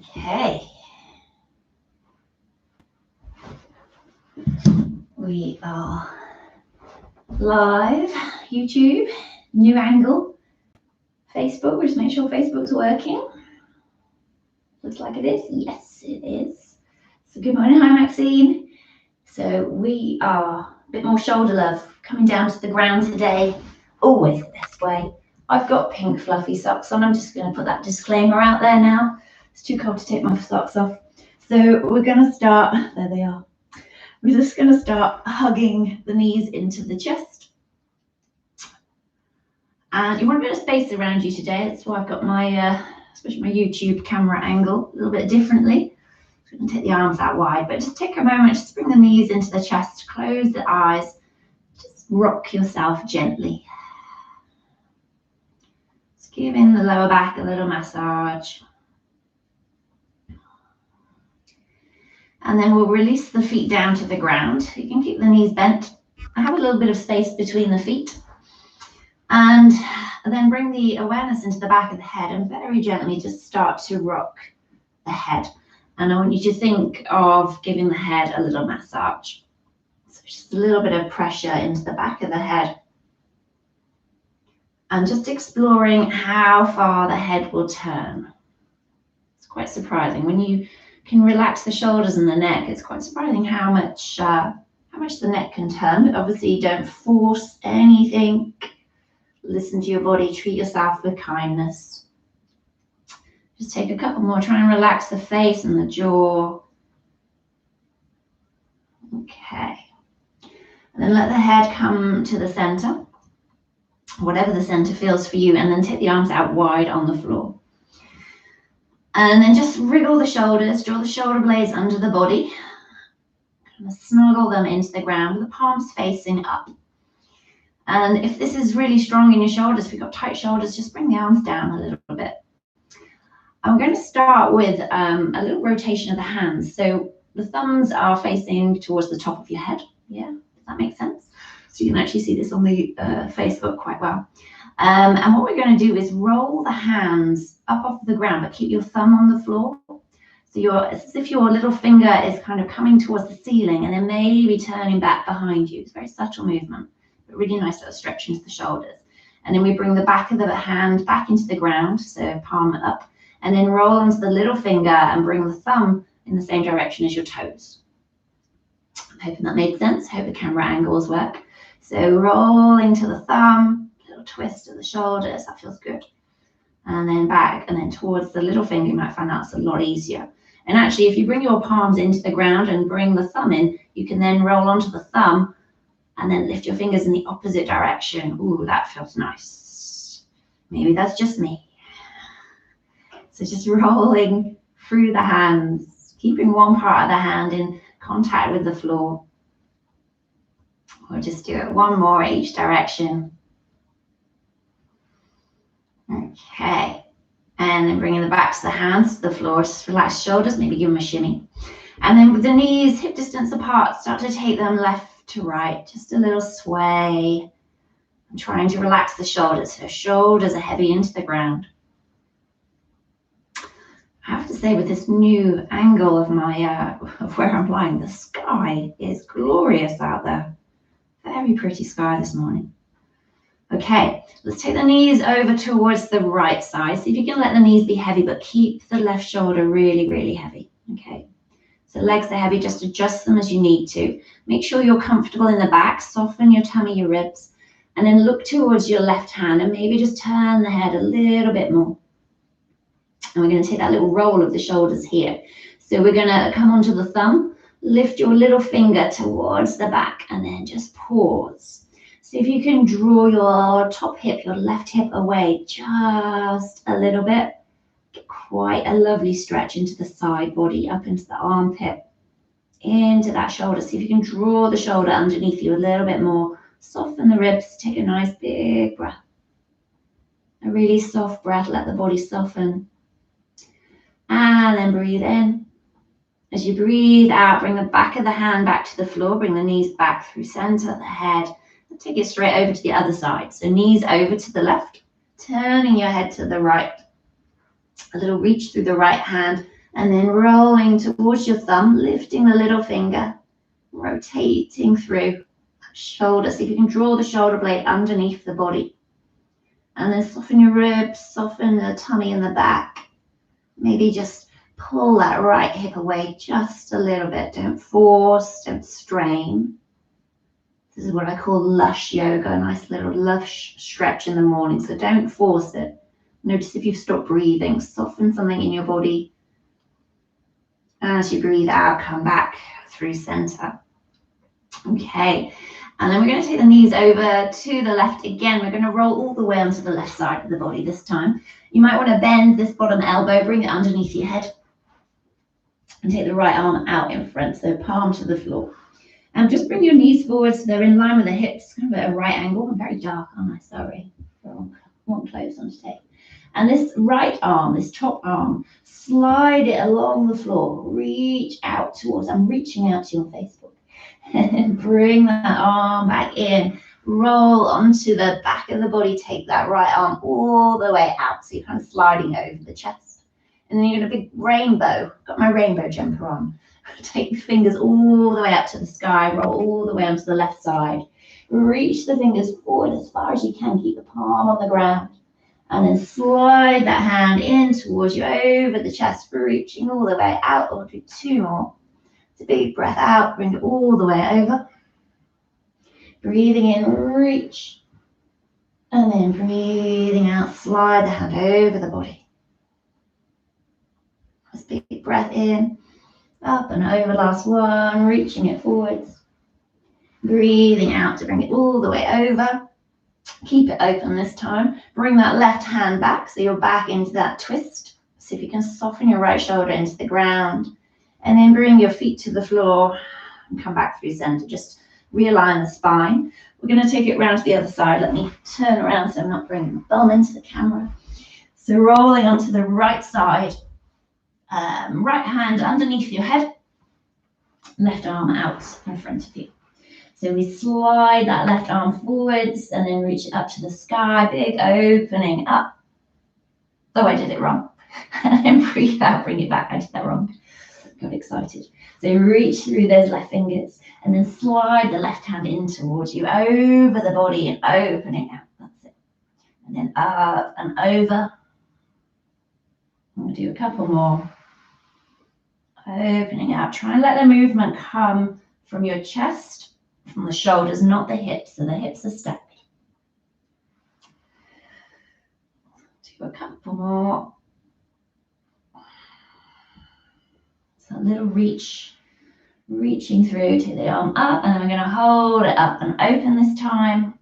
Okay. We are live, YouTube, new angle, Facebook. We'll just make sure Facebook's working. Looks like it is. Yes, it is. So good morning. Hi, Maxine. So we are a bit more shoulder love, coming down to the ground today. Always the best way. I've got pink fluffy socks on. I'm just going to put that disclaimer out there now. It's too cold to take my socks off. So we're going to start, there they are. We're just going to start hugging the knees into the chest. And you want a bit of space around you today. That's why I've got my, especially my YouTube camera angle a little bit differently. So we can take the arms out wide, but just take a moment, just bring the knees into the chest, close the eyes, just rock yourself gently. Just giving the lower back a little massage. And then we'll release the feet down to the ground. You can keep the knees bent. I have a little bit of space between the feet. And then bring the awareness into the back of the head and very gently just start to rock the head. And I want you to think of giving the head a little massage. So just a little bit of pressure into the back of the head. And just exploring how far the head will turn. It's quite surprising. When you can relax the shoulders and the neck, it's quite surprising how much the neck can turn. But obviously don't force anything. Listen to your body, treat yourself with kindness. Just take a couple more, try and relax the face and the jaw. Okay. And then let the head come to the center, whatever the center feels for you, and then take the arms out wide on the floor. And then just wriggle the shoulders, draw the shoulder blades under the body. Kind of snuggle them into the ground with the palms facing up. And if this is really strong in your shoulders, if you've got tight shoulders, just bring the arms down a little bit. I'm going to start with a little rotation of the hands. So the thumbs are facing towards the top of your head. Yeah, does that make sense? So you can actually see this on the Facebook quite well. And what we're going to do is roll the hands up off the ground, but keep your thumb on the floor. So it's as if your little finger is kind of coming towards the ceiling and then maybe turning back behind you. It's a very subtle movement, but really nice little stretch into the shoulders. And then we bring the back of the hand back into the ground, so palm up, and then roll onto the little finger and bring the thumb in the same direction as your toes. I'm hoping that made sense. I hope the camera angles work. So rolling to the thumb, little twist of the shoulders, that feels good. And then back and then towards the little finger, you might find that's a lot easier. And actually, if you bring your palms into the ground and bring the thumb in, you can then roll onto the thumb and then lift your fingers in the opposite direction. Ooh, that feels nice. Maybe that's just me. So just rolling through the hands, keeping one part of the hand in contact with the floor. We'll just do it one more each direction. Okay. And then bringing the backs of the hands to the floor, just relax shoulders, maybe give them a shimmy. And then with the knees hip distance apart, start to take them left to right, just a little sway. I'm trying to relax the shoulders, so shoulders are heavy into the ground. I have to say, with this new angle of my of where I'm lying, the sky is glorious out there. Very pretty sky this morning. Okay, let's take the knees over towards the right side. See if you can let the knees be heavy, but keep the left shoulder really, really heavy. Okay, so legs are heavy, just adjust them as you need to. Make sure you're comfortable in the back, soften your tummy, your ribs, and then look towards your left hand and maybe just turn the head a little bit more. And we're going to take that little roll of the shoulders here. So we're going to come onto the thumb, lift your little finger towards the back, and then just pause. See if you can draw your top hip, your left hip away just a little bit. Get quite a lovely stretch into the side body, up into the armpit, into that shoulder. See if you can draw the shoulder underneath you a little bit more. Soften the ribs, take a nice big breath. A really soft breath, let the body soften. And then breathe in. As you breathe out, bring the back of the hand back to the floor, bring the knees back through center of the head. Take it straight over to the other side. So knees over to the left, turning your head to the right. A little reach through the right hand And then rolling towards your thumb, lifting the little finger, rotating through shoulder. See if you can draw the shoulder blade underneath the body. And then soften your ribs, soften the tummy and the back. Maybe just pull that right hip away just a little bit. Don't force, don't strain. This is what I call lush yoga, a nice little lush stretch in the morning. So don't force it. Notice if you stop breathing, soften something in your body. As you breathe out, come back through center. Okay, and then we're going to take the knees over to the left again. We're going to roll all the way onto the left side of the body this time. You might want to bend this bottom elbow, bring it underneath your head, and take the right arm out in front, so palm to the floor. And just bring your knees forward so they're in line with the hips, kind of at a right angle. I'm very dark, aren't I? Sorry, wrong clothes on today. And this right arm, this top arm, slide it along the floor. Reach out towards, I'm reaching out to you on Facebook. And bring that arm back in. Roll onto the back of the body. Take that right arm all the way out. So you're kind of sliding over the chest. And then you're going to big rainbow. Got my rainbow jumper on. Take the fingers all the way up to the sky. Roll all the way onto the left side. Reach the fingers forward as far as you can. Keep the palm on the ground. And then slide that hand in towards you over the chest, reaching all the way out. We'll do two more. It's a big breath out, bring it all the way over. Breathing in, reach. And then breathing out, slide the hand over the body. Just big breath in, up and over, last one, reaching it forwards. Breathing out to bring it all the way over. Keep it open this time. Bring that left hand back so you're back into that twist. See if you can soften your right shoulder into the ground. And then bring your feet to the floor and come back through center. Just realign the spine. We're going to take it around to the other side. Let me turn around so I'm not bringing my bum into the camera. So rolling onto the right side. Right hand underneath your head. Left arm out in front of you. So we slide that left arm forwards and then reach it up to the sky, big opening up. Oh, I did it wrong. And then breathe out, bring it back. I did that wrong. Got excited. So reach through those left fingers and then slide the left hand in towards you, over the body and opening out. That's it. And then up and over. I'm going to do a couple more. Opening out. Try and let the movement come from your chest, from the shoulders, not the hips. So the hips are stacked. Do a couple more. So a little reach, reaching through, take the arm up, and then we're going to hold it up and open this time.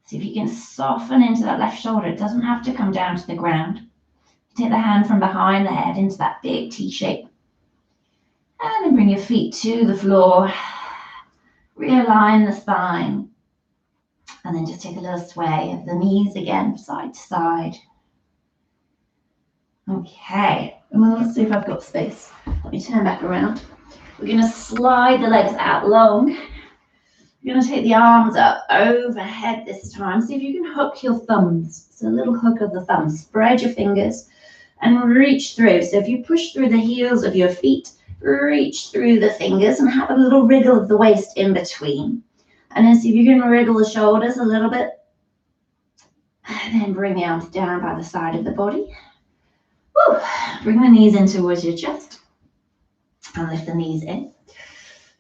See if you can soften into that left shoulder. It doesn't have to come down to the ground. Take the hand from behind the head into that big T shape. And then bring your feet to the floor. Realign the spine. And then just take a little sway of the knees again, side to side. Okay, well, let's see if I've got space. Let me turn back around. We're going to slide the legs out long. You're going to take the arms up overhead this time. See if you can hook your thumbs. It's a little hook of the thumbs. Spread your fingers and reach through. So if you push through the heels of your feet, reach through the fingers and have a little wriggle of the waist in between. And then see if you can wriggle the shoulders a little bit. And then bring the arms down by the side of the body. Woo. Bring the knees in towards your chest. And lift the knees in.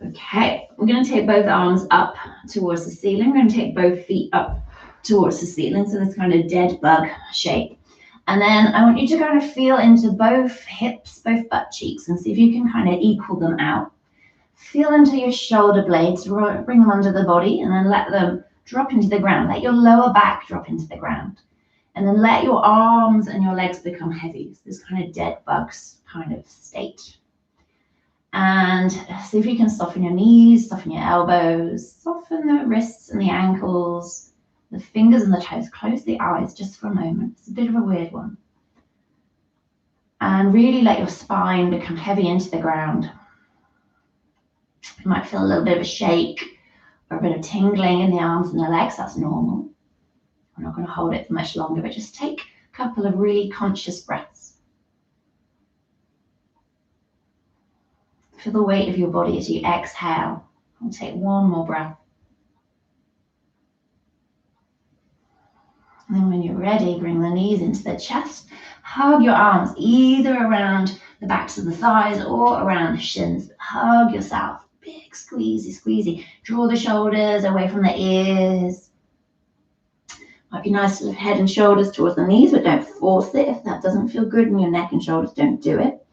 Okay, we're going to take both arms up towards the ceiling. We're going to take both feet up towards the ceiling. So this kind of dead bug shape. And then I want you to kind of feel into both hips, both butt cheeks, and see if you can kind of equal them out. Feel into your shoulder blades, bring them under the body, and then let them drop into the ground. Let your lower back drop into the ground. And then let your arms and your legs become heavy. So this kind of dead bugs kind of state. And see if you can soften your knees, soften your elbows, soften the wrists and the ankles, the fingers and the toes. Close the eyes just for a moment. It's a bit of a weird one. And really let your spine become heavy into the ground. You might feel a little bit of a shake or a bit of tingling in the arms and the legs. That's normal. We're not going to hold it for much longer, but just take a couple of really conscious breaths. Feel the weight of your body as you exhale. We'll take one more breath. And then when you're ready, bring the knees into the chest. Hug your arms either around the backs of the thighs or around the shins. Hug yourself. Big squeezy, squeezy. Draw the shoulders away from the ears. Might be nice to lift head and shoulders towards the knees, but don't force it. If that doesn't feel good in your neck and shoulders, don't do it.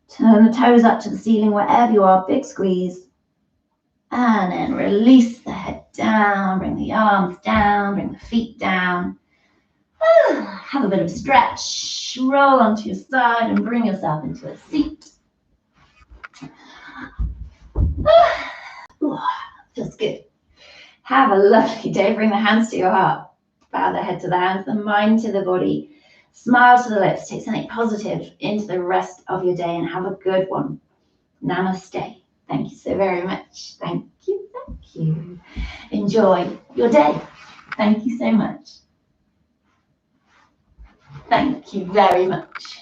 Turn the toes up to the ceiling wherever you are. Big squeeze. And then release the head down. Bring the arms down. Bring the feet down. Have a bit of stretch. Roll onto your side and bring yourself into a seat. Feels good. Have a lovely day. Bring the hands to your heart. Bow the head to the hands, the mind to the body. Smile to the lips. Take something positive into the rest of your day and have a good one. Namaste. Thank you so very much. Thank you. Thank you. Enjoy your day. Thank you so much. Thank you very much.